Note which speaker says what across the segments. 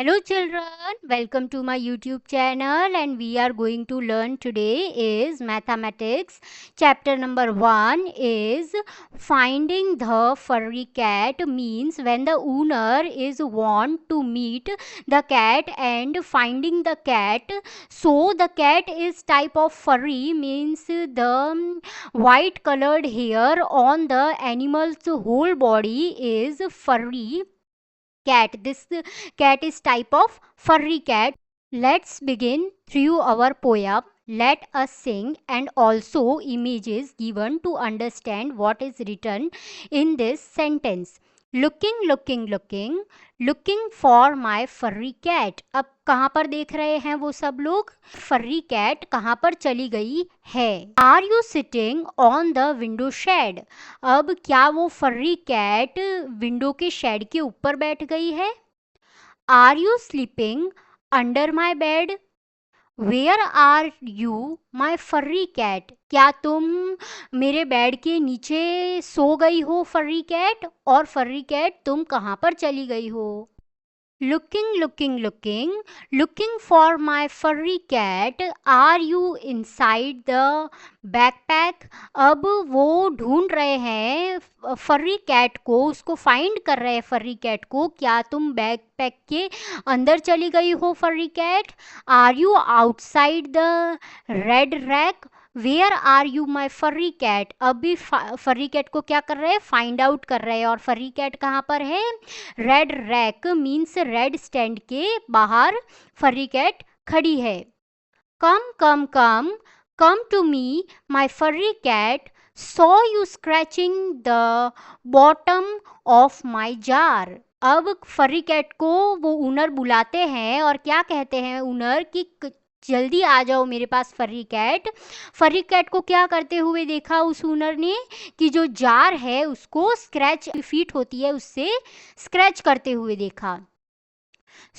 Speaker 1: Hello children, welcome to my YouTube channel and we are going to learn today is mathematics. Chapter number 1 is finding the furry cat means when the owner is want to meet the cat and finding the cat. So the cat is type of furry means the white colored hair on the animal's whole body is furry cat. This cat is type of furry cat. Let's begin through our poem. Let us sing and also images given to understand what is written in this sentence. Looking, looking, looking, looking for my furry cat. अब कहाँ पर देख रहे हैं वो सब लोग? फर्री cat कहाँ पर चली गई है? Are you sitting on the window shade? अब क्या वो फर्री कैट विंडो के शेड के ऊपर बैठ गई है? Are you sleeping under my bed? Where are you my furry cat? क्या तुम मेरे बेड के नीचे सो गई हो फर्री कैट? और फर्री कैट तुम कहाँ पर चली गई हो? Looking, looking, looking, looking for my furry cat. Are you inside the backpack? अब वो ढूंढ रहे हैं फर्री कैट को, उसको फाइंड कर रहे हैं फर्री कैट को. क्या तुम बैकपैक के अंदर चली गई हो furry cat? Are you outside the red rack? Where are you my furry cat? अभी फर्री कैट को क्या कर रहे हैं? फाइंड आउट कर रहे हैं. और फर्री कैट कहाँ पर है? Red rack means red stand के बाहर फर्री कैट खड़ी है. Come come come come to me my furry cat. Saw you scratching the bottom of my jar. अब फर्री कैट को वो ऊनर बुलाते हैं और क्या कहते हैं ऊनर कि जल्दी आ जाओ मेरे पास फर्री कैट. फर्री कैट को क्या करते हुए देखा उस ऊनर ने कि जो जार है उसको स्क्रैच फीट होती है उससे स्क्रैच करते हुए देखा.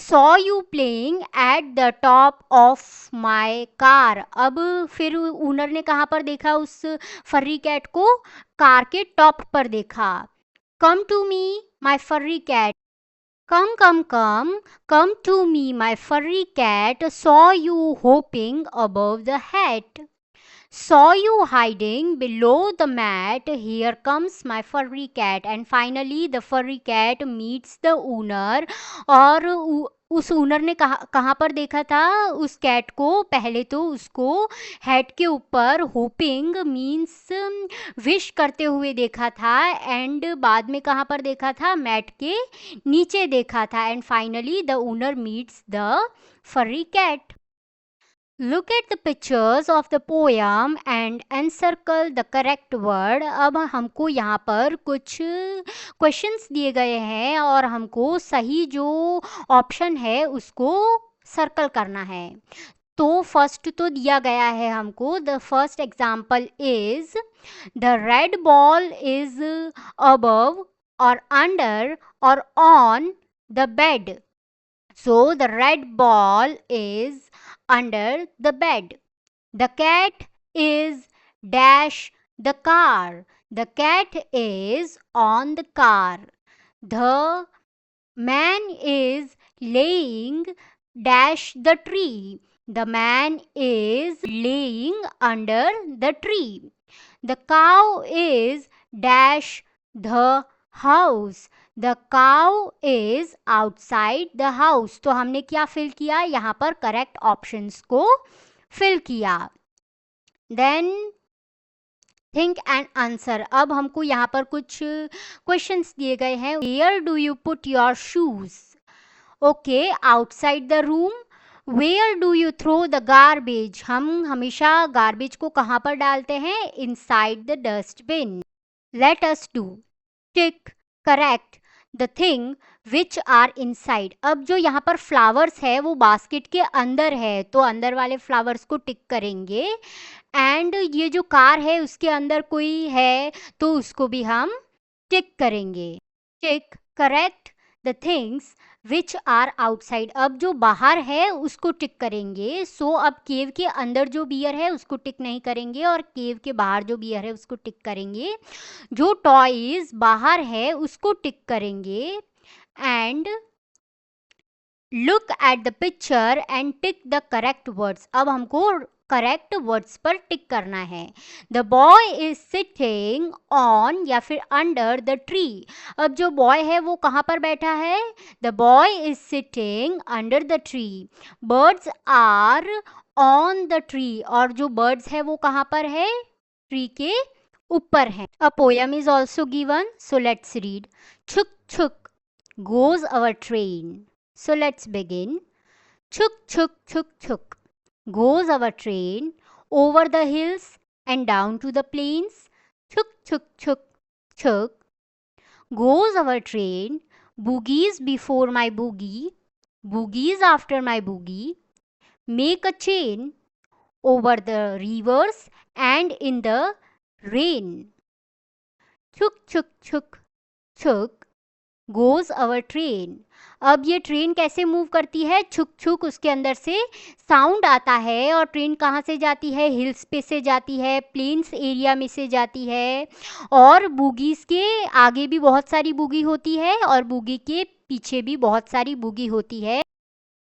Speaker 1: Saw you playing at the top of my car. अब फिर ऊनर ने कहाँ पर देखा उस फर्री कैट को? कार के टॉप पर देखा. Come to me my furry cat. Come, come, come, come to me, my furry cat. Saw you hopping above the hat. Saw you hiding below the mat. Here comes my furry cat. And finally, the furry cat meets the owner. और उस owner ने कहाँ पर देखा था उस cat को? पहले तो उसको हेड के ऊपर होपिंग मीन्स विश करते हुए देखा था एंड बाद में कहाँ पर देखा था? मैट के नीचे देखा था. And finally the owner meets the furry cat. Look at the pictures of the poem and encircle the correct word. अब हमको यहाँ पर कुछ क्वेश्चंस दिए गए हैं और हमको सही जो ऑप्शन है उसको सर्कल करना है. तो फर्स्ट तो दिया गया है हमको. The first example is the red ball is above और अंडर और on the bed. So the red ball is under the bed. The cat is dash the car. The cat is on the car. The man is laying dash the tree. The man is laying under the tree. The cow is dash the house. The cow is outside the house. तो हमने क्या fill किया? यहाँ पर correct options को fill किया. Then think and answer. अब हमको यहाँ पर कुछ क्वेश्चंस दिए गए हैं. Where do you put your shoes? Okay, outside the room. Where do you throw the garbage? हम हमेशा गार्बेज को कहाँ पर डालते हैं? Inside the dustbin. Let us do tick correct the thing which are inside. अब जो यहाँ पर फ्लावर्स है वो बास्केट के अंदर है तो अंदर वाले फ्लावर्स को टिक करेंगे. एंड ये जो कार है उसके अंदर कोई है तो उसको भी हम टिक करेंगे. Tick correct the things which are outside. अब जो बाहर है उसको टिक करेंगे. सो अब केव के अंदर जो बियर है उसको टिक नहीं करेंगे और केव के बाहर जो बियर है उसको टिक करेंगे. जो टॉयज बाहर है उसको टिक करेंगे. And look at the picture and tick the correct words. अब हमको करेक्ट वर्ड्स पर टिक करना है। The boy is sitting on या फिर अंडर द ट्री। अब जो बॉय है वो कहाँ पर बैठा है? The boy is sitting under the tree. Birds are on the tree, और जो बर्ड्स है वो कहाँ पर है? ट्री के ऊपर है। A poem is also given, so let's read. छुक छुक goes our train. So let's begin. Chuk chuk chuk chuk goes our train over the hills and down to the plains. Chuk chuk chuk chuk goes our train. Boogies before my boogie, boogies after my boogie. Make a chain over the rivers and in the rain. Chuk chuk chuk chuk goes our train. अब ये train कैसे move करती है? छुक छुक उसके अंदर से साउंड आता है, और ट्रेन कहाँ से जाती है? हिल्स पे से जाती है, प्लेन्स एरिया में से जाती है, और बूगीज़ के आगे भी बहुत सारी बूगी होती है और बूगी के पीछे भी बहुत सारी बूगी होती है।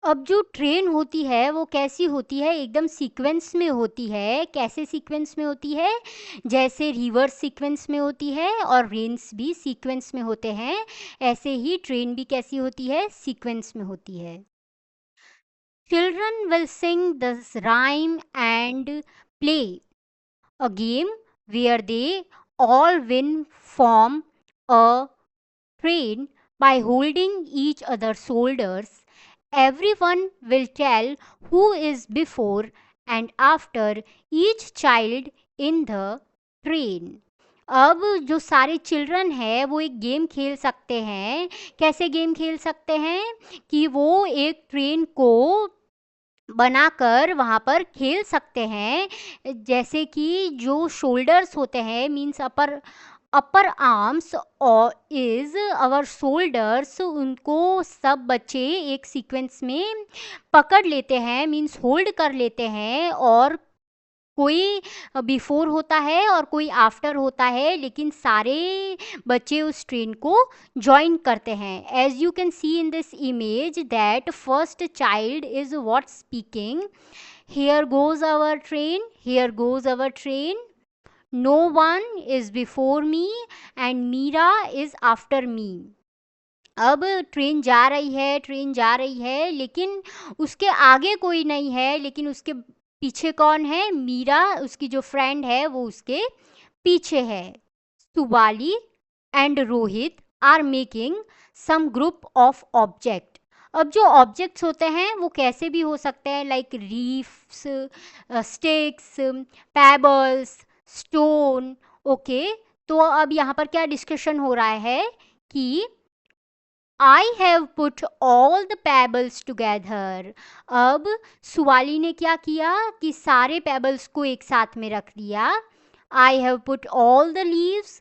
Speaker 1: अब जो ट्रेन होती है वो कैसी होती है? एकदम सीक्वेंस में होती है। कैसे सीक्वेंस में होती है? जैसे रिवर्स सीक्वेंस में होती है और रेन्स भी सीक्वेंस में होते हैं, ऐसे ही ट्रेन भी कैसी होती है? सीक्वेंस में होती है। Children will sing this rhyme and play a game where they all win form a train by holding each other's shoulders. Everyone will tell who is before and after each child in the train. अब जो सारे children हैं वो एक game खेल सकते हैं। कैसे गेम खेल सकते हैं? कि वो एक ट्रेन को बनाकर वहाँ पर खेल सकते हैं। जैसे कि जो शोल्डर्स होते हैं, मीन्स अपर आर्म्स और इज आवर शोल्डर्स, उनको सब बच्चे एक सीक्वेंस में पकड़ लेते हैं, मीन्स होल्ड कर लेते हैं, और कोई बिफोर होता है और कोई आफ्टर होता है, लेकिन सारे बच्चे उस ट्रेन को ज्वाइन करते हैं। As you can see in this image that first child is what speaking, here goes our train, here goes our train, no one is before me and Meera is after me. अब train जा रही है, train जा रही है, लेकिन उसके आगे कोई नहीं है, लेकिन उसके पीछे कौन है? मीरा, उसकी जो फ्रेंड है वो उसके पीछे है। Suvali and Rohit are making some group of object. अब जो ऑब्जेक्ट्स होते हैं वो कैसे भी हो सकते हैं, like reefs, sticks, pebbles, stone. Okay, तो अब यहाँ पर क्या डिस्कशन हो रहा है कि I have put all the pebbles together. अब सुवाली ने क्या किया कि सारे पेबल्स को एक साथ में रख दिया। I have put all the leaves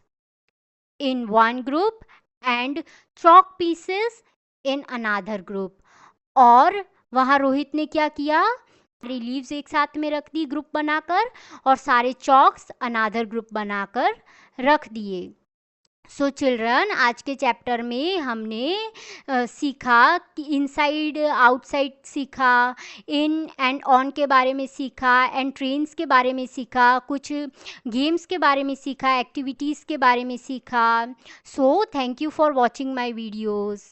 Speaker 1: in one group and chalk pieces in another group. और वहाँ रोहित ने क्या किया? सारी लीव्स एक साथ में रख दी ग्रुप बनाकर, और सारे चॉक्स अनादर ग्रुप बनाकर रख दिए। सो चिल्ड्रन, आज के चैप्टर में हमने सीखा कि इनसाइड आउटसाइड सीखा, इन एंड ऑन के बारे में सीखा, एंड ट्रेन्स के बारे में सीखा, कुछ गेम्स के बारे में सीखा, एक्टिविटीज़ के बारे में सीखा। So thank you for watching my videos.